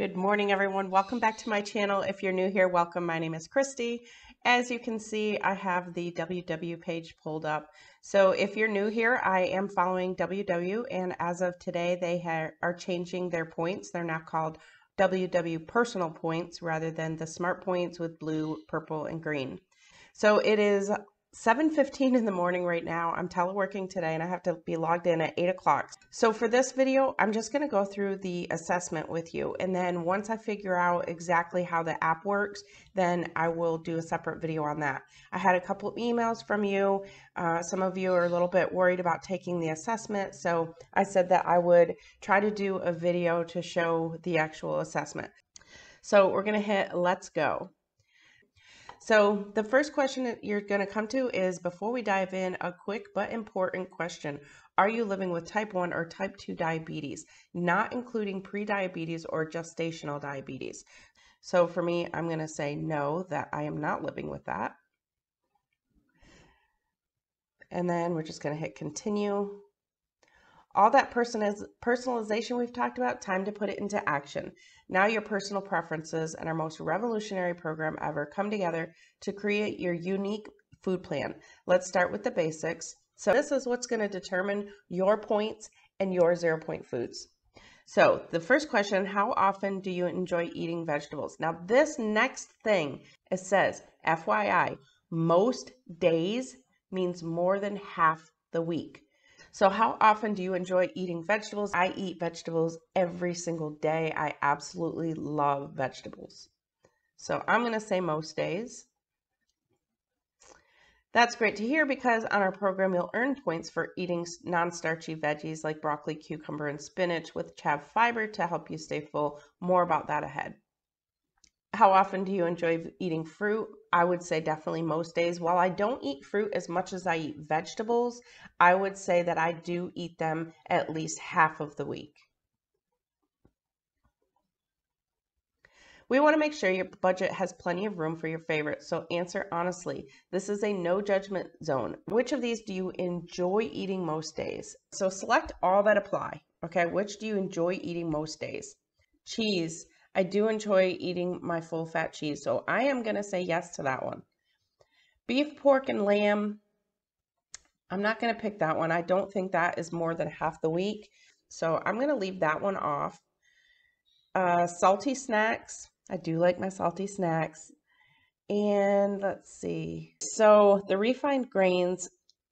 Good morning, everyone. Welcome back to my channel. If you're new here, welcome. My name is Kristi. As you can see, I have the WW page pulled up. So if you're new here, I am following WW, and as of today, they are changing their points. They're now called WW Personal Points rather than the Smart Points with blue, purple, and green. So it is 7:15 in the morning right now. I'm teleworking today and I have to be logged in at 8 o'clock. So for this video, I'm just going to go through the assessment with you. And then once I figure out exactly how the app works, then I will do a separate video on that. I had a couple emails from you. Some of you are a little bit worried about taking the assessment. So I said that I would try to do a video to show the actual assessment. So we're going to hit let's go. So the first question that you're going to come to is, before we dive in, a quick but important question. Are you living with type 1 or type 2 diabetes, not including pre-diabetes or gestational diabetes? So for me, I'm going to say no, that I am not living with that. And then we're just going to hit continue. All that personalization we've talked about, time to put it into action. Now your personal preferences and our most revolutionary program ever come together to create your unique food plan. Let's start with the basics. So this is what's going to determine your points and your 0-point foods. So the first question, how often do you enjoy eating vegetables? Now this next thing, it says, FYI, most days means more than half the week. So how often do you enjoy eating vegetables? I eat vegetables every single day. I absolutely love vegetables. So I'm going to say most days. That's great to hear, because on our program, you'll earn points for eating non-starchy veggies like broccoli, cucumber, and spinach, which have fiber to help you stay full. More about that ahead. How often do you enjoy eating fruit? I would say definitely most days. While I don't eat fruit as much as I eat vegetables, I would say that I do eat them at least half of the week. We want to make sure your budget has plenty of room for your favorites, so answer honestly. This is a no judgment zone. Which of these do you enjoy eating most days? So select all that apply. Okay, which do you enjoy eating most days? Cheese. I do enjoy eating my full fat cheese, so I am going to say yes to that one. Beef, pork, and lamb. I'm not going to pick that one. I don't think that is more than half the week, so I'm going to leave that one off. Salty snacks. I do like my salty snacks. And let's see. So the refined grains,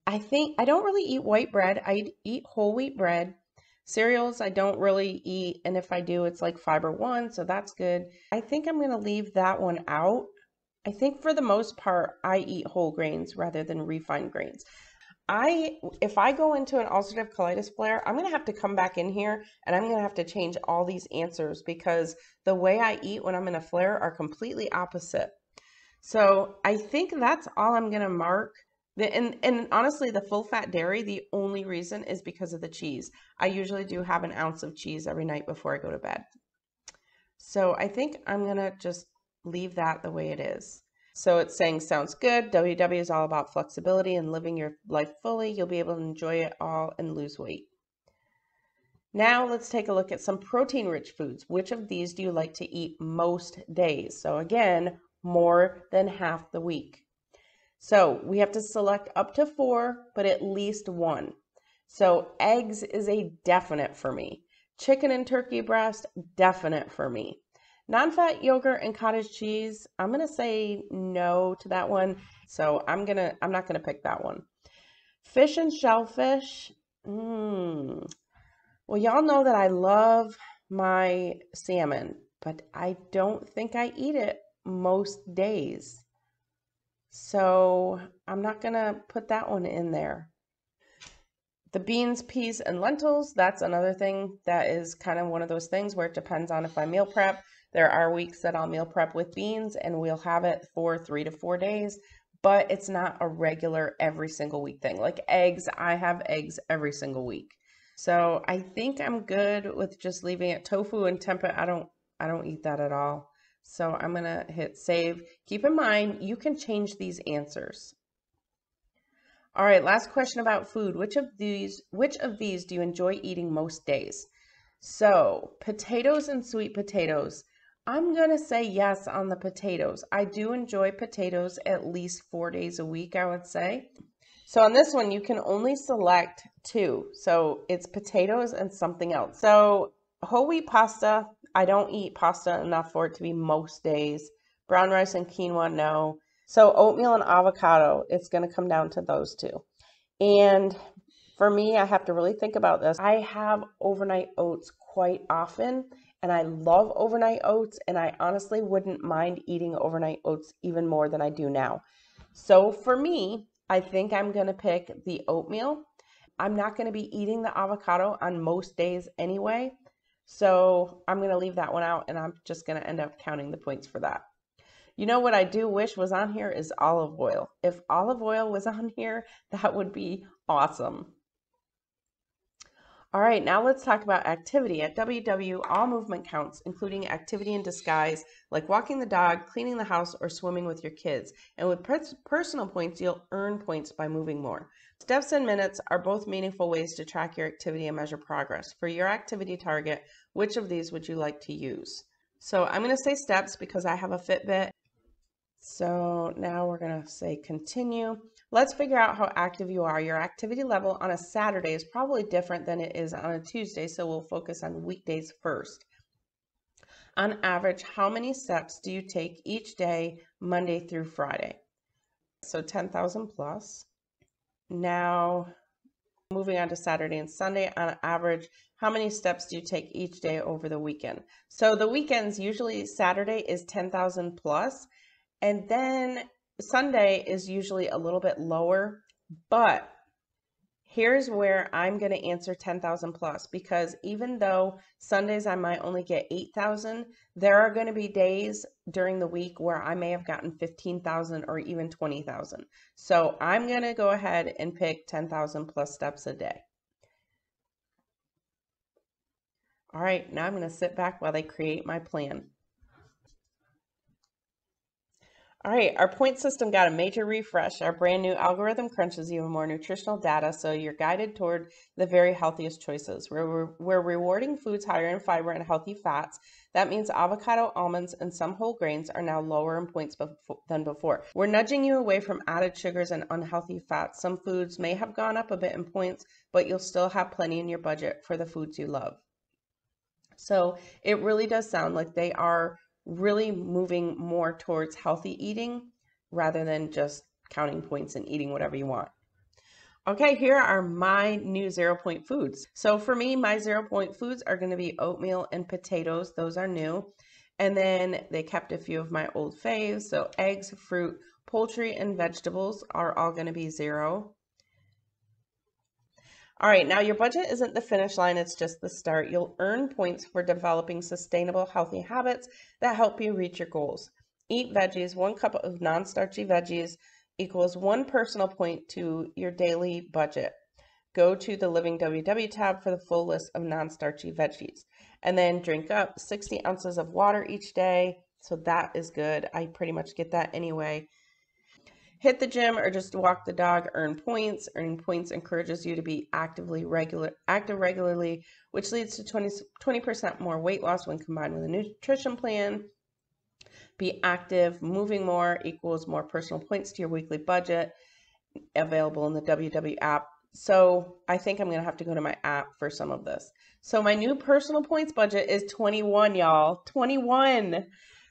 I don't really eat white bread. I eat whole wheat bread. Cereals, I don't really eat, and if I do, it's like fiber one, so that's good. I think I'm going to leave that one out. I think for the most part, I eat whole grains rather than refined grains. If I go into an ulcerative colitis flare, I'm going to have to come back in here, and I'm going to have to change all these answers, because the way I eat when I'm in a flare are completely opposite. So I think that's all I'm going to mark. And honestly, the full fat dairy, the only reason is because of the cheese. I usually do have an ounce of cheese every night before I go to bed. So I think I'm going to just leave that the way it is. So it's saying sounds good. WW is all about flexibility and living your life fully. You'll be able to enjoy it all and lose weight. Now let's take a look at some protein-rich foods. Which of these do you like to eat most days? So again, more than half the week. So we have to select up to 4, but at least 1. So eggs is a definite for me. Chicken and turkey breast, definite for me. Non-fat yogurt and cottage cheese, I'm going to say no to that one. So I'm not going to pick that one. Fish and shellfish. Well, y'all know that I love my salmon, but I don't think I eat it most days. So I'm not going to put that one in there. The beans, peas, and lentils, that's another thing that is kind of one of those things where it depends on if I meal prep. There are weeks that I'll meal prep with beans and we'll have it for 3 to 4 days, but it's not a regular every single week thing. Like eggs, I have eggs every single week. So I think I'm good with just leaving it. Tofu and tempeh, I don't eat that at all. So I'm going to hit save. Keep in mind, you can change these answers. All right, last question about food. Which of these do you enjoy eating most days? So potatoes and sweet potatoes. I'm going to say yes on the potatoes. I do enjoy potatoes at least 4 days a week, I would say. So on this one, you can only select two. So it's potatoes and something else. So whole wheat pasta, I don't eat pasta enough for it to be most days. Brown rice and quinoa, no. So oatmeal and avocado, it's going to come down to those two. And for me, I have to really think about this. I have overnight oats quite often, and I love overnight oats, and I honestly wouldn't mind eating overnight oats even more than I do now. So for me, I think I'm going to pick the oatmeal. I'm not going to be eating the avocado on most days anyway, so I'm going to leave that one out, and I'm just going to end up counting the points for that. You know what I do wish was on here is olive oil. If olive oil was on here, that would be awesome. All right, now let's talk about activity. At WW, all movement counts, including activity in disguise, like walking the dog, cleaning the house, or swimming with your kids. And with personal points, you'll earn points by moving more. Steps and minutes are both meaningful ways to track your activity and measure progress. For your activity target, which of these would you like to use? So I'm going to say steps because I have a Fitbit. So now we're going to say continue. Let's figure out how active you are. Your activity level on a Saturday is probably different than it is on a Tuesday, so we'll focus on weekdays first. On average, how many steps do you take each day, Monday through Friday? So 10,000 plus. Now, moving on to Saturday and Sunday, on average, how many steps do you take each day over the weekend? So the weekends, usually Saturday is 10,000 plus. And then Sunday is usually a little bit lower, but here's where I'm going to answer 10,000 plus, because even though Sundays I might only get 8,000, there are going to be days during the week where I may have gotten 15,000 or even 20,000. So I'm going to go ahead and pick 10,000 plus steps a day. All right, now I'm going to sit back while they create my plan. All right, our point system got a major refresh. Our brand new algorithm crunches even more nutritional data, so you're guided toward the very healthiest choices. We're rewarding foods higher in fiber and healthy fats. That means avocado, almonds, and some whole grains are now lower in points than before. We're nudging you away from added sugars and unhealthy fats. Some foods may have gone up a bit in points, but you'll still have plenty in your budget for the foods you love. So it really does sound like they are really moving more towards healthy eating rather than just counting points and eating whatever you want. Okay, here are my new 0-point foods. So for me, my 0-point foods are going to be oatmeal and potatoes. Those are new. And then they kept a few of my old faves. So eggs, fruit, poultry, and vegetables are all going to be 0. All right, now your budget isn't the finish line, it's just the start. You'll earn points for developing sustainable, healthy habits that help you reach your goals. Eat veggies. 1 cup of non-starchy veggies equals 1 personal point to your daily budget. Go to the Living WW tab for the full list of non-starchy veggies. And then drink up 60 ounces of water each day. So that is good. I pretty much get that anyway. Hit the gym or just walk the dog, earn points. Earning points encourages you to be active regularly, which leads to 20% more weight loss when combined with a nutrition plan. Be active, moving more equals more personal points to your weekly budget, available in the WW app. So I think I'm going to have to go to my app for some of this. So my new personal points budget is 21, y'all. 21.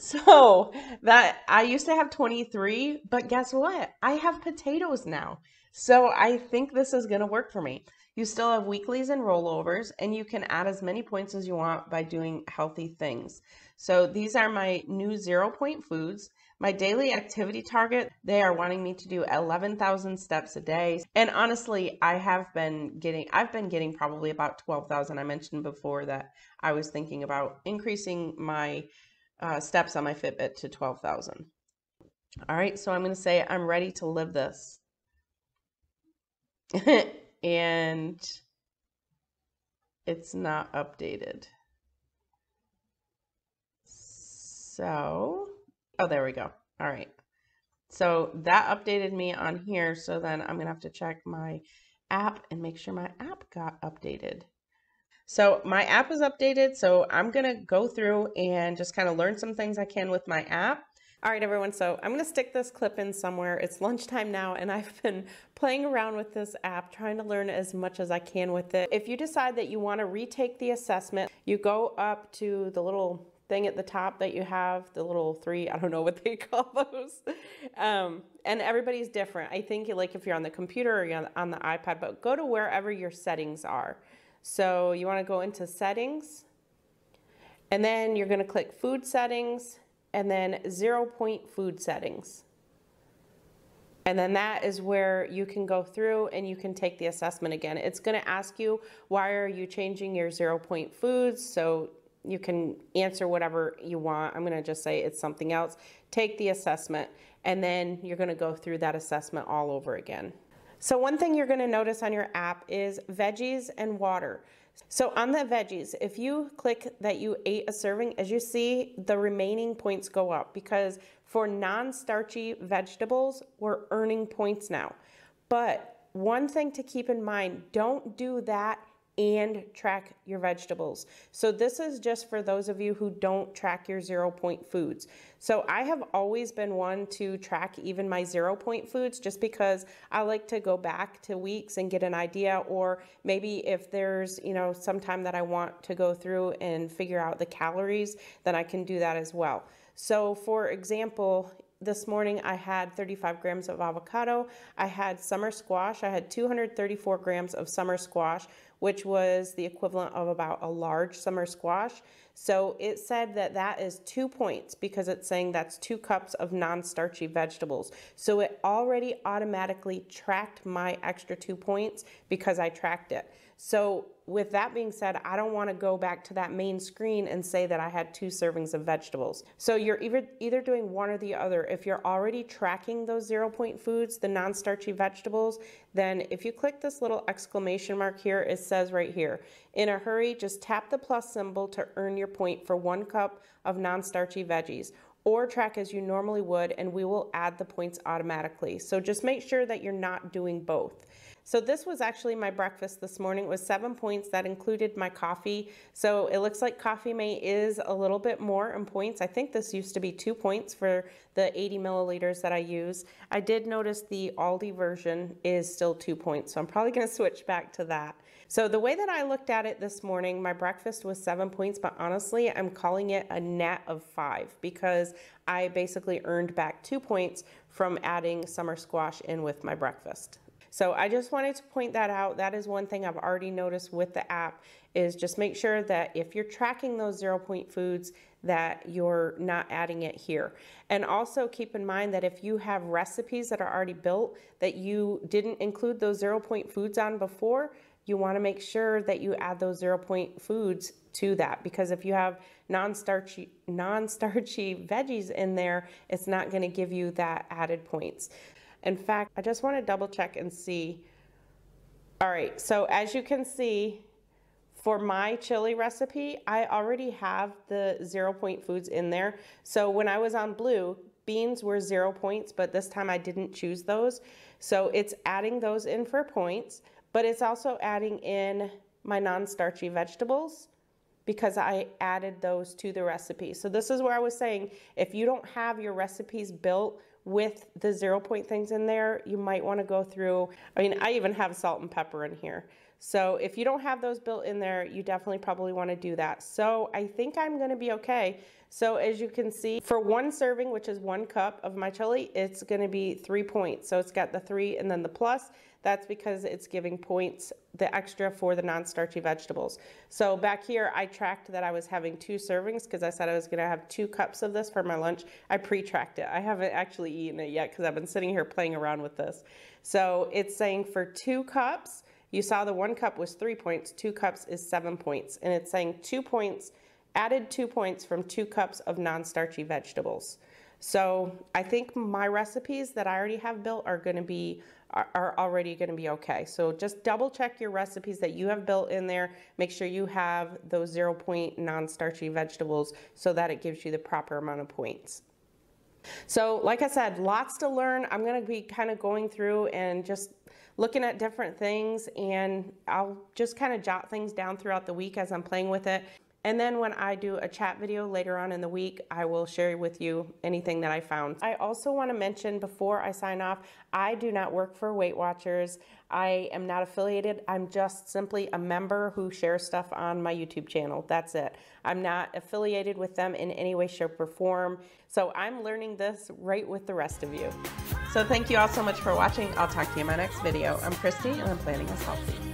So that I used to have 23, but guess what? I have potatoes now. So I think this is going to work for me. You still have weeklies and rollovers, and you can add as many points as you want by doing healthy things. So these are my new 0-point foods. My daily activity target, they are wanting me to do 11,000 steps a day. And honestly, I've been getting probably about 12,000. I mentioned before that I was thinking about increasing my steps on my Fitbit to 12,000. All right, so I'm going to say I'm ready to live this. And it's not updated. So, oh, there we go. All right. So that updated me on here. So then I'm going to have to check my app and make sure my app got updated. So my app is updated, so I'm gonna go through and just kind of learn some things I can with my app. All right, everyone, so I'm gonna stick this clip in somewhere. It's lunchtime now, and I've been playing around with this app, trying to learn as much as I can with it. If you decide that you wanna retake the assessment, you go up to the little thing at the top that you have, the little three, I don't know what they call those. And everybody's different. I think like if you're on the computer or you're on the iPad, but go to wherever your settings are. So you wanna go into settings, and then you're gonna click food settings, and then 0-point food settings. And then that is where you can go through and you can take the assessment again. It's gonna ask you, why are you changing your 0-point foods? So you can answer whatever you want. I'm gonna just say it's something else. Take the assessment, and then you're gonna go through that assessment all over again. So one thing you're gonna notice on your app is veggies and water. So on the veggies, if you click that you ate a serving, as you see, the remaining points go up because for non-starchy vegetables, we're earning points now. But one thing to keep in mind, don't do that and track your vegetables. So this is just for those of you who don't track your 0-point foods. So I have always been one to track even my 0-point foods just because I like to go back to weeks and get an idea, or maybe if there's, some time that I want to go through and figure out the calories, then I can do that as well. So for example, this morning I had 35 grams of avocado. I had summer squash. I had 234 grams of summer squash, which was the equivalent of about a large summer squash. So it said that that is 2 points because it's saying that's 2 cups of non-starchy vegetables. So it already automatically tracked my extra 2 points because I tracked it. So with that being said, I don't want to go back to that main screen and say that I had 2 servings of vegetables. So you're either doing one or the other. If you're already tracking those 0-point foods, the non-starchy vegetables, then if you click this little exclamation mark here, it says right here, in a hurry, just tap the plus symbol to earn your point for 1 cup of non-starchy veggies, or track as you normally would, and we will add the points automatically. So just make sure that you're not doing both. So this was actually my breakfast this morning. It was 7 points. That included my coffee. So it looks like Coffee Mate is a little bit more in points. I think this used to be 2 points for the 80 milliliters that I use. I did notice the Aldi version is still 2 points, so I'm probably gonna switch back to that. So the way that I looked at it this morning, my breakfast was 7 points, but honestly, I'm calling it a net of 5 because I basically earned back 2 points from adding summer squash in with my breakfast. So I just wanted to point that out. That is one thing I've already noticed with the app, is just make sure that if you're tracking those 0-point foods, that you're not adding it here. And also keep in mind that if you have recipes that are already built that you didn't include those 0-point foods on before, you want to make sure that you add those 0-point foods to that, because if you have non-starchy veggies in there, it's not going to give you that added points. In fact, I just want to double check and see. All right, so as you can see, for my chili recipe, I already have the 0-point foods in there. So when I was on blue, beans were 0 points, but this time I didn't choose those. So it's adding those in for points, but it's also adding in my non-starchy vegetables because I added those to the recipe. So this is where I was saying, if you don't have your recipes built with the 0-point things in there, you might want to go through. I even have salt and pepper in here. So if you don't have those built in there, you definitely probably want to do that. So I think I'm going to be okay. So as you can see, for 1 serving, which is 1 cup of my chili, it's going to be 3 points. So it's got the 3 and then the plus. That's because it's giving points, the extra for the non-starchy vegetables. So back here, I tracked that I was having 2 servings because I said I was going to have 2 cups of this for my lunch. I pre-tracked it. I haven't actually eaten it yet because I've been sitting here playing around with this. So it's saying for 2 cups, you saw the 1 cup was 3 points, 2 cups is 7 points. And it's saying 2 points, added 2 points from 2 cups of non-starchy vegetables. So I think my recipes that I already have built are already going to be okay. So just double check your recipes that you have built in there. Make sure you have those 0-point non-starchy vegetables so that it gives you the proper amount of points. So like I said, lots to learn. I'm going to be kind of going through and just looking at different things, and I'll just kind of jot things down throughout the week as I'm playing with it. And then when I do a chat video later on in the week, I will share with you anything that I found. I also want to mention before I sign off, I do not work for Weight Watchers. I am not affiliated. I'm just simply a member who shares stuff on my YouTube channel. That's it. I'm not affiliated with them in any way, shape, or form. So I'm learning this right with the rest of you. So thank you all so much for watching. I'll talk to you in my next video. I'm Kristi, and I'm planning us healthy.